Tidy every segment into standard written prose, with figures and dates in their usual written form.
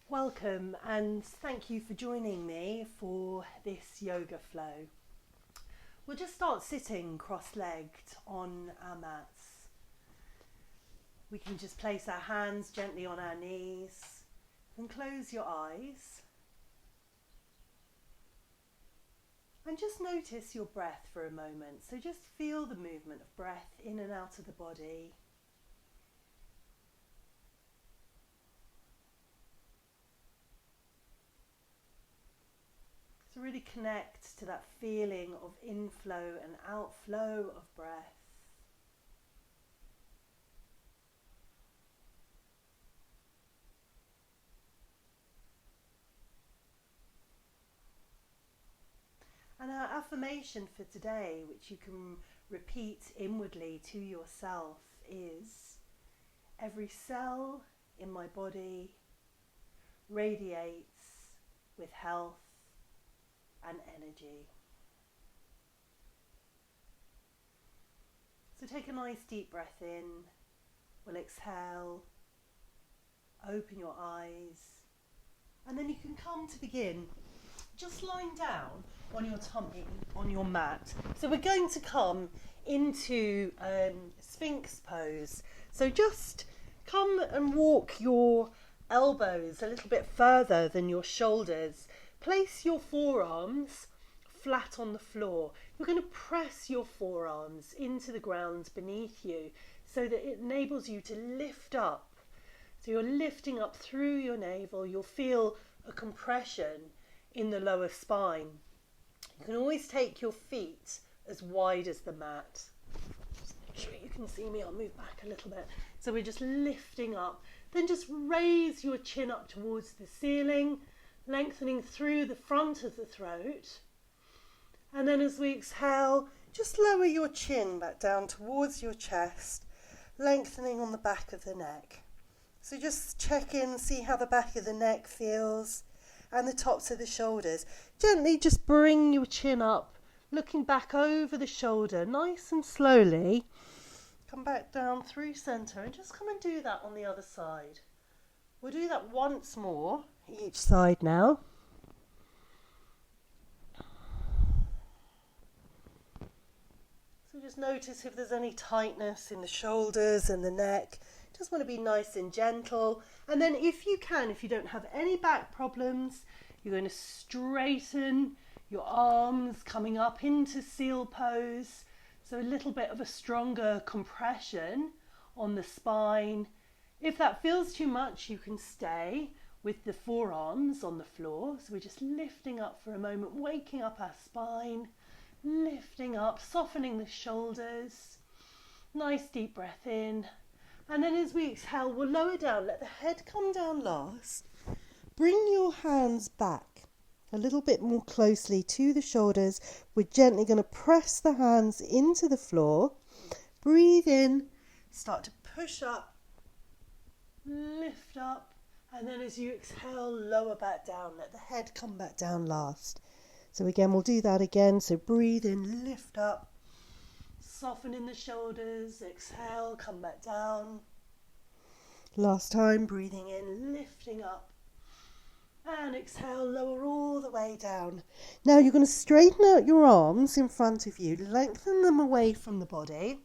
Welcome and thank you for joining me for this yoga flow. We'll just start sitting cross-legged on our mats. We can just place our hands gently on our knees and close your eyes. And just notice your breath for a moment. So just feel the movement of breath in and out of the body. So really connect to that feeling of inflow and outflow of breath. And our affirmation for today, which you can repeat inwardly to yourself, is: every cell in my body radiates with health and energy. So take a nice deep breath in. We'll exhale, open your eyes, and then you can come to begin just lying down on your tummy, on your mat. So we're going to come into Sphinx pose. So just come and walk your elbows a little bit further than your shoulders. Place your forearms flat on the floor. You're going to press your forearms into the ground beneath you so that it enables you to lift up. So you're lifting up through your navel. You'll feel a compression in the lower spine. You can always take your feet as wide as the mat. Just make sure you can see me. I'll move back a little bit. So we're just lifting up. Then just raise your chin up towards the ceiling, lengthening through the front of the throat. And then as we exhale, just lower your chin back down towards your chest, lengthening on the back of the neck. So just check in, see how the back of the neck feels and the tops of the shoulders. Gently just bring your chin up, looking back over the shoulder, nice and slowly. Come back down through centre and just come and do that on the other side. We'll do that once more, each side now. So just notice if there's any tightness in the shoulders and the neck. Just want to be nice and gentle. And then if you can, if you don't have any back problems, you're going to straighten your arms coming up into seal pose. So a little bit of a stronger compression on the spine. If that feels too much, you can stay with the forearms on the floor. So we're just lifting up for a moment, waking up our spine, lifting up, softening the shoulders. Nice deep breath in. And then as we exhale, we'll lower down, let the head come down last. Bring your hands back a little bit more closely to the shoulders. We're gently going to press the hands into the floor. Breathe in, start to push up, lift up, and then as you exhale, lower back down. Let the head come back down last. So again, we'll do that again. So breathe in, lift up. Soften in the shoulders, exhale, come back down. Last time, breathing in, lifting up. And exhale, lower all the way down. Now you're going to straighten out your arms in front of you, lengthen them away from the body.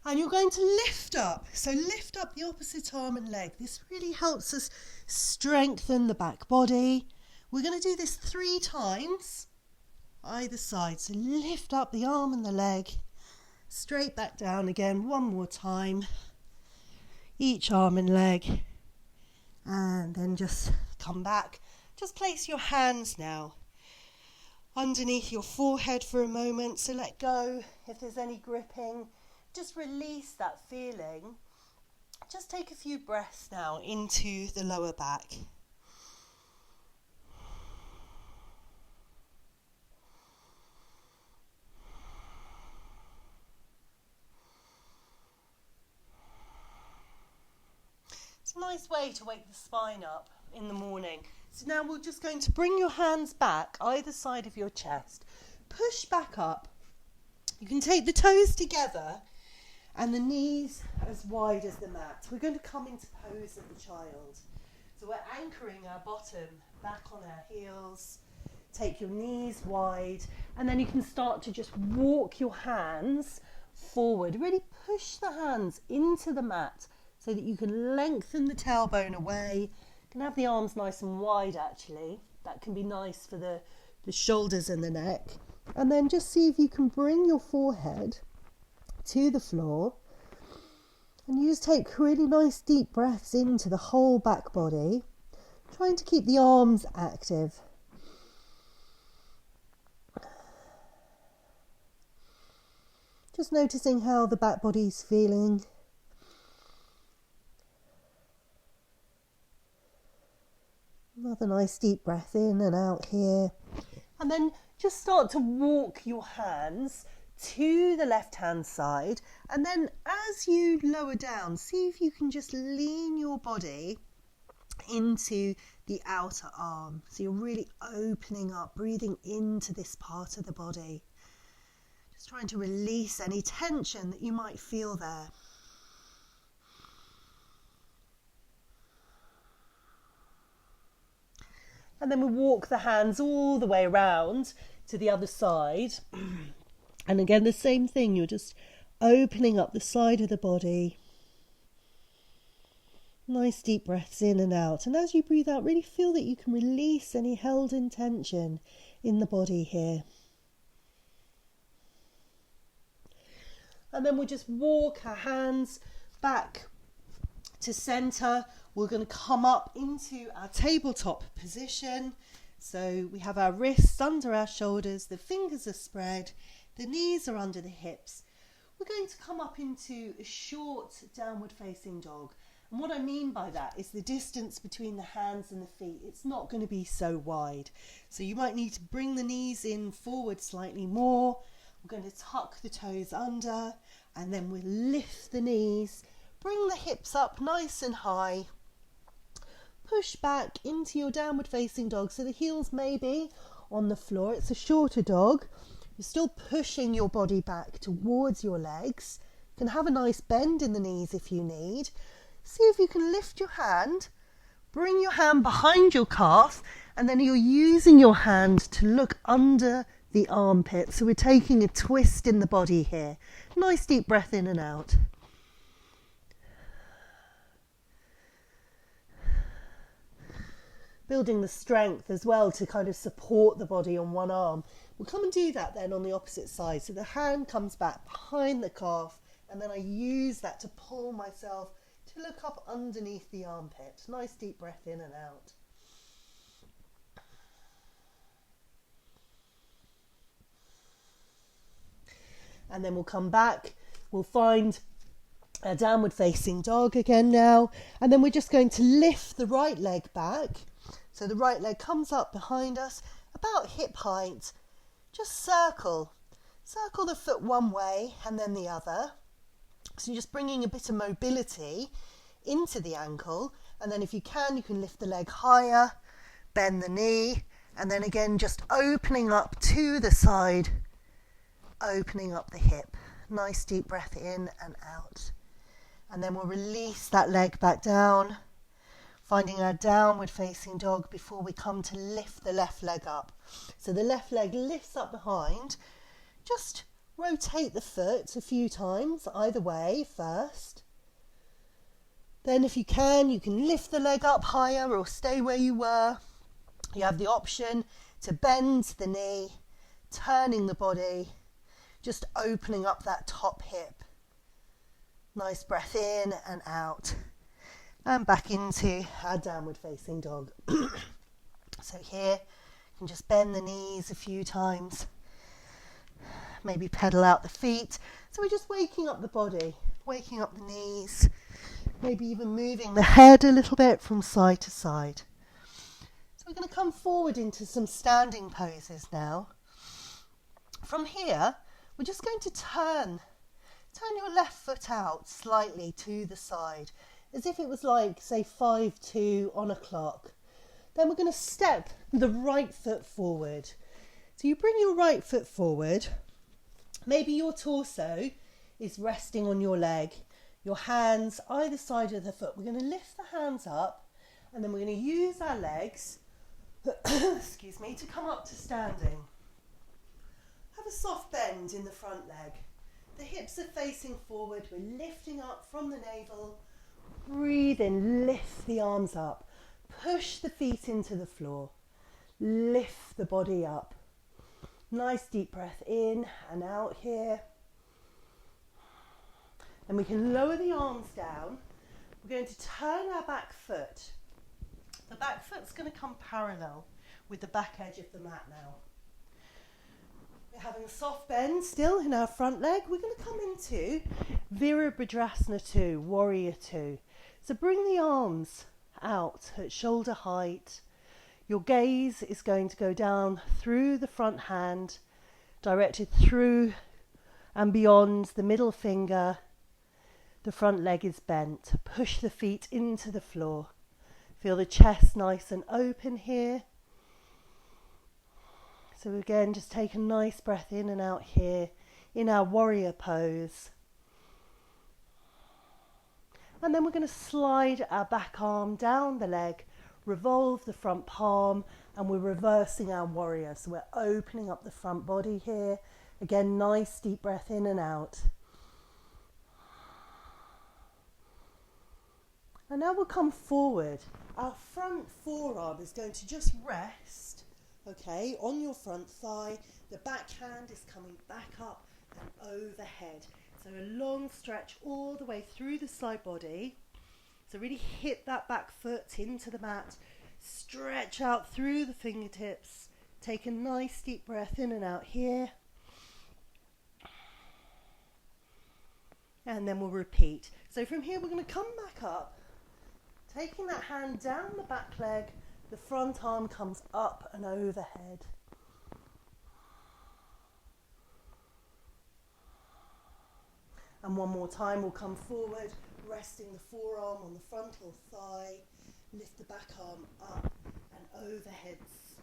And you're going to lift up. So lift up the opposite arm and leg. This really helps us strengthen the back body. We're going to do this 3 times. Either side. So lift up the arm and the leg, straight back down again, one more time, each arm and leg, and then just come back. Just place your hands now underneath your forehead for a moment, so let go if there's any gripping, just release that feeling. Just take a few breaths now into the lower back. It's a nice way to wake the spine up in the morning. So now we're just going to bring your hands back either side of your chest. Push back up. You can take the toes together and the knees as wide as the mat. We're going to come into pose of the child. So we're anchoring our bottom back on our heels. Take your knees wide, and then you can start to just walk your hands forward. Really push the hands into the mat so that you can lengthen the tailbone away. You can have the arms nice and wide actually. That can be nice for the shoulders and the neck. And then just see if you can bring your forehead to the floor. And you just take really nice deep breaths into the whole back body, trying to keep the arms active. Just noticing how the back body's feeling. Another nice deep breath in and out here. And then just start to walk your hands to the left hand side. And then as you lower down, see if you can just lean your body into the outer arm. So you're really opening up, breathing into this part of the body. Just trying to release any tension that you might feel there. And then we walk the hands all the way around to the other side. And again, the same thing, you're just opening up the side of the body. Nice deep breaths in and out. And as you breathe out, really feel that you can release any held in tension in the body here. And then we'll just walk our hands back to center. We're going to come up into our tabletop position. So we have our wrists under our shoulders, the fingers are spread, the knees are under the hips. We're going to come up into a short downward facing dog. And what I mean by that is the distance between the hands and the feet. It's not going to be so wide. So you might need to bring the knees in forward slightly more. We're going to tuck the toes under, and then we'll lift the knees, bring the hips up nice and high, push back into your downward facing dog. So the heels may be on the floor. It's a shorter dog. You're still pushing your body back towards your legs. You can have a nice bend in the knees if you need. See if you can lift your hand, bring your hand behind your calf, and then you're using your hand to look under the armpit. So we're taking a twist in the body here. Nice deep breath in and out. Building the strength as well to kind of support the body on one arm. We'll come and do that then on the opposite side. So the hand comes back behind the calf, and then I use that to pull myself to look up underneath the armpit. Nice deep breath in and out. And then we'll come back, we'll find a downward facing dog again now, and then we're just going to lift the right leg back. So the right leg comes up behind us, about hip height. Just circle the foot one way and then the other. So you're just bringing a bit of mobility into the ankle, and then if you can lift the leg higher, bend the knee, and then again just opening up to the side, opening up the hip. Nice deep breath in and out. And then we'll release that leg back down, finding our downward facing dog before we come to lift the left leg up. So the left leg lifts up behind. Just rotate the foot a few times either way first. Then if you can lift the leg up higher or stay where you were. You have the option to bend the knee, turning the body, just opening up that top hip. Nice breath in and out. And back into our downward facing dog. So here, you can just bend the knees a few times. Maybe pedal out the feet. So we're just waking up the body, waking up the knees. Maybe even moving the head a little bit from side to side. So we're going to come forward into some standing poses now. From here, we're just going to turn your left foot out slightly to the side, as if it was like, say, 5-2 on a clock. Then we're going to step the right foot forward. So you bring your right foot forward. Maybe your torso is resting on your leg. Your hands either side of the foot. We're going to lift the hands up And then we're going to use our legs, excuse me, to come up to standing. Have a soft bend in the front leg. The hips are facing forward. We're lifting up from the navel. Breathe in, lift the arms up. Push the feet into the floor. Lift the body up. Nice deep breath in and out here. And we can lower the arms down. We're going to turn our back foot. The back foot's going to come parallel with the back edge of the mat now. We're having a soft bend still in our front leg. We're going to come into Virabhadrasana 2, Warrior 2. So bring the arms out at shoulder height. Your gaze is going to go down through the front hand, directed through and beyond the middle finger. The front leg is bent. Push the feet into the floor. Feel the chest nice and open here. So again, just take a nice breath in and out here in our warrior pose. And then we're going to slide our back arm down the leg, revolve the front palm, and we're reversing our warrior. So we're opening up the front body here. Again, nice deep breath in and out. And now we'll come forward. Our front forearm is going to just rest, okay, on your front thigh. The back hand is coming back up and overhead. So a long stretch all the way through the side body. So really hit that back foot into the mat. Stretch out through the fingertips. Take a nice deep breath in and out here. And then we'll repeat. So from here we're going to come back up. Taking that hand down the back leg, the front arm comes up and overhead. And one more time, we'll come forward, resting the forearm on the frontal thigh, lift the back arm up and overhead.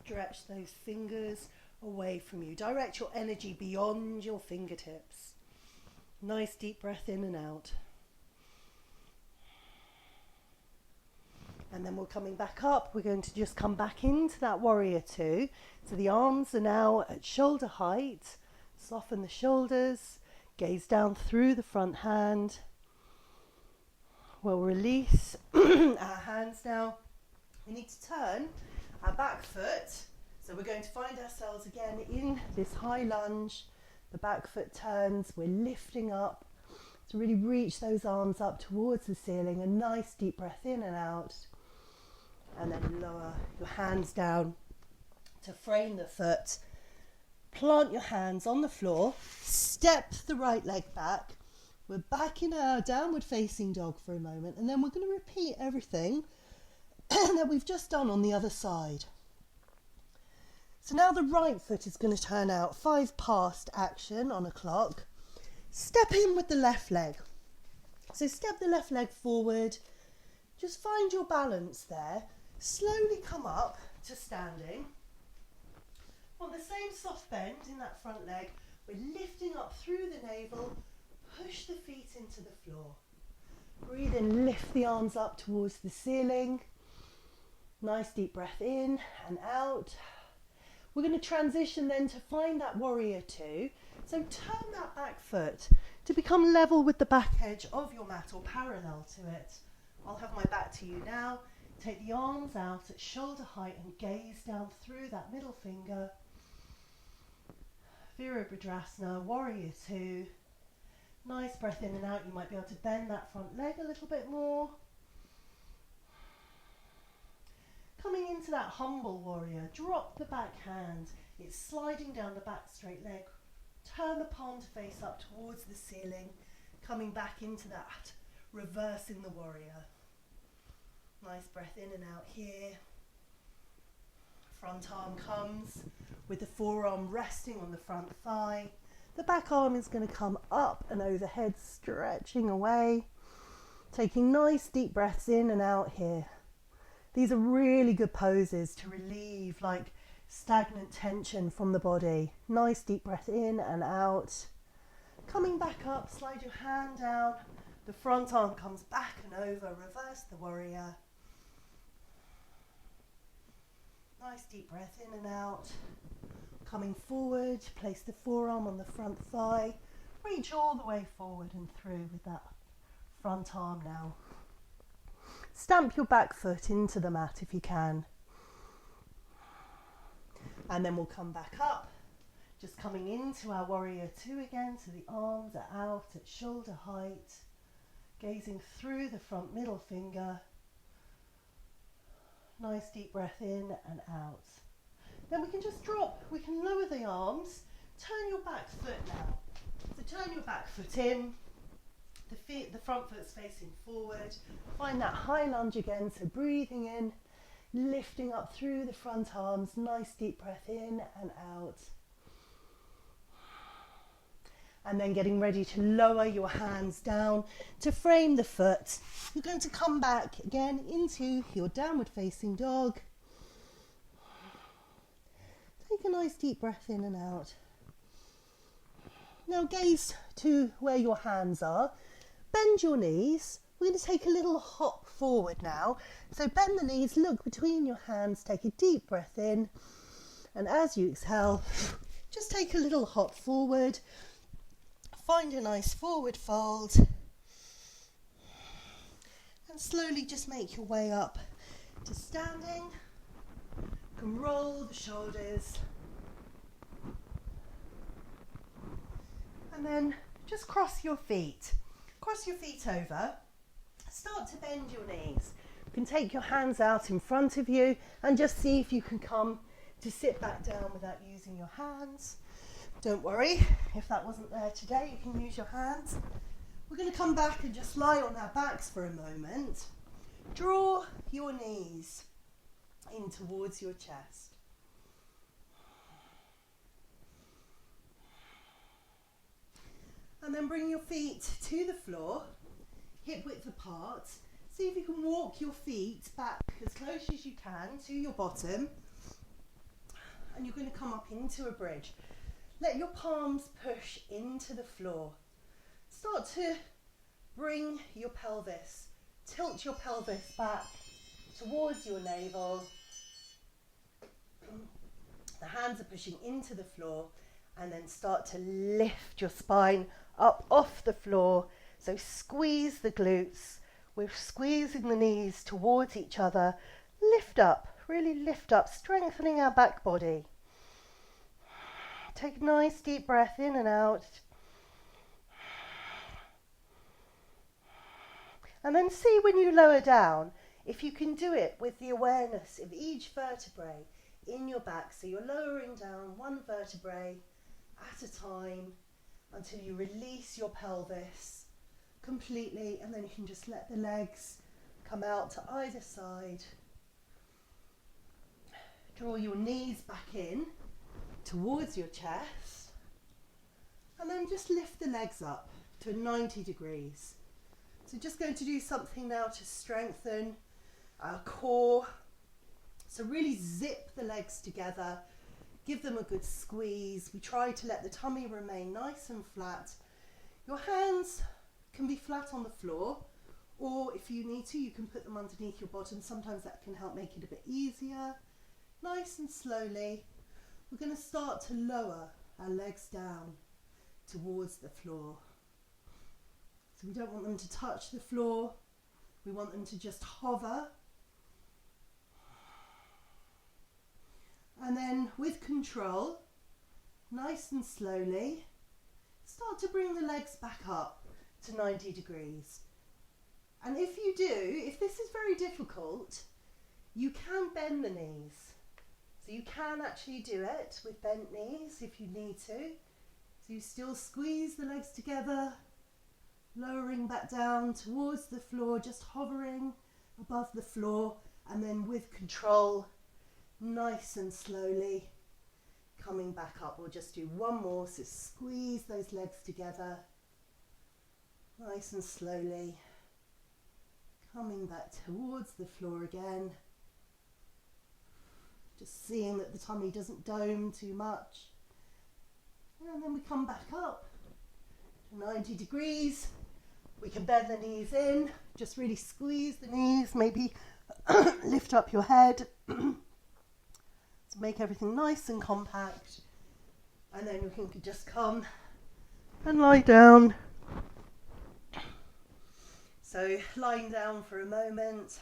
Stretch those fingers away from you. Direct your energy beyond your fingertips. Nice deep breath in and out. And then we're coming back up. We're going to just come back into that warrior 2. So the arms are now at shoulder height. Soften the shoulders. Gaze down through the front hand. We'll release our hands now. We need to turn our back foot. So we're going to find ourselves again in this high lunge. The back foot turns. We're lifting up. So really reach those arms up towards the ceiling. A nice deep breath in and out. And then lower your hands down to frame the foot. Plant your hands on the floor. Step the right leg back. We're back in our downward facing dog for a moment. And then we're going to repeat everything that we've just done on the other side. So now the right foot is going to turn out 5 past action on a clock. Step in with the left leg. So step the left leg forward. Just find your balance there. Slowly come up to standing. On the same soft bend in that front leg, we're lifting up through the navel. Push the feet into the floor. Breathe in, lift the arms up towards the ceiling. Nice deep breath in and out. We're going to transition then to find that warrior 2. So turn that back foot to become level with the back edge of your mat or parallel to it. I'll have my back to you now. Take the arms out at shoulder height and gaze down through that middle finger. Virabhadrasana, Warrior 2. Nice breath in and out. You might be able to bend that front leg a little bit more. Coming into that humble warrior, drop the back hand. It's sliding down the back straight leg. Turn the palm to face up towards the ceiling. Coming back into that, reversing the warrior. Nice breath in and out here. Front arm comes with the forearm resting on the front thigh. The back arm is going to come up and overhead, stretching away. Taking nice deep breaths in and out here. These are really good poses to relieve like stagnant tension from the body. Nice deep breath in and out. Coming back up, slide your hand down. The front arm comes back and over, reverse the warrior. Nice deep breath in and out. Coming forward, place the forearm on the front thigh. Reach all the way forward and through with that front arm now. Stamp your back foot into the mat if you can. And then we'll come back up. Just coming into our warrior two again, so the arms are out at shoulder height. Gazing through the front middle finger. Nice deep breath in and out. Then we can just drop, we can lower the arms, turn your back foot now. So turn your back foot in, the front foot's facing forward. Find that high lunge again, so breathing in, lifting up through the front arms, nice deep breath in and out. And then getting ready to lower your hands down to frame the foot. You're going to come back again into your downward facing dog. Take a nice deep breath in and out. Now gaze to where your hands are. Bend your knees. We're going to take a little hop forward now. So bend the knees, look between your hands, take a deep breath in. And as you exhale, just take a little hop forward. Find a nice forward fold and slowly just make your way up to standing. You can roll the shoulders and then just cross your feet over. Start to bend your knees. You can take your hands out in front of you and just see if you can come to sit back down without using your hands. Don't worry, if that wasn't there today, you can use your hands. We're going to come back and just lie on our backs for a moment. Draw your knees in towards your chest. And then bring your feet to the floor, hip width apart. See if you can walk your feet back as close as you can to your bottom. And you're going to come up into a bridge. Let your palms push into the floor. Start to bring your pelvis, tilt your pelvis back towards your navel. The hands are pushing into the floor and then start to lift your spine up off the floor. So squeeze the glutes. We're squeezing the knees towards each other. Lift up, really lift up, strengthening our back body. Take a nice deep breath in and out. And then see when you lower down, if you can do it with the awareness of each vertebrae in your back. So you're lowering down one vertebrae at a time until you release your pelvis completely, and then you can just let the legs come out to either side. Draw your knees back in towards your chest, and then just lift the legs up to 90 degrees. So just going to do something now to strengthen our core. So really zip the legs together, give them a good squeeze. We try to let the tummy remain nice and flat. Your hands can be flat on the floor, or if you need to, you can put them underneath your bottom. Sometimes that can help make it a bit easier. Nice and slowly. We're going to start to lower our legs down towards the floor. So we don't want them to touch the floor. We want them to just hover. And then with control, nice and slowly, start to bring the legs back up to 90 degrees. And if you do, if this is very difficult, you can bend the knees. So you can actually do it with bent knees if you need to. So you still squeeze the legs together, lowering back down towards the floor, just hovering above the floor, and then with control, nice and slowly coming back up. We'll just do one more, so squeeze those legs together, nice and slowly, coming back towards the floor again. Just seeing that the tummy doesn't dome too much. And then we come back up to 90 degrees. We can bend the knees in, just really squeeze the knees, maybe lift up your head. to make everything nice and compact. And then we can just come and lie down. So lying down for a moment.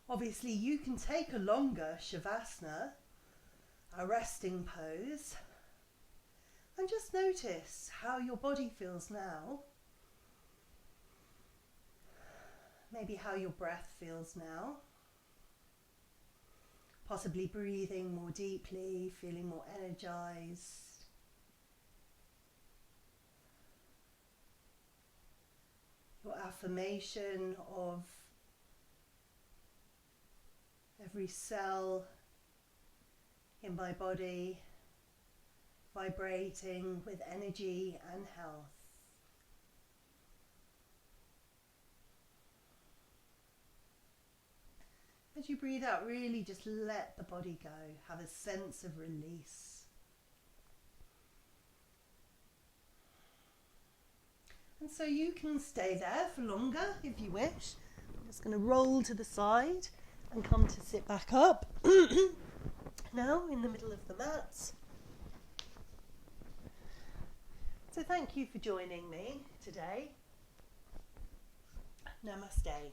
Obviously you can take a longer Shavasana, a resting pose, and just notice how your body feels now. Maybe how your breath feels now. Possibly breathing more deeply, feeling more energized. Your affirmation of every cell in my body vibrating with energy and health. As you breathe out, really just let the body go. Have a sense of release. And so you can stay there for longer if you wish. I'm just going to roll to the side and come to sit back up. Now in the middle of the mat. So thank you for joining me today. Namaste.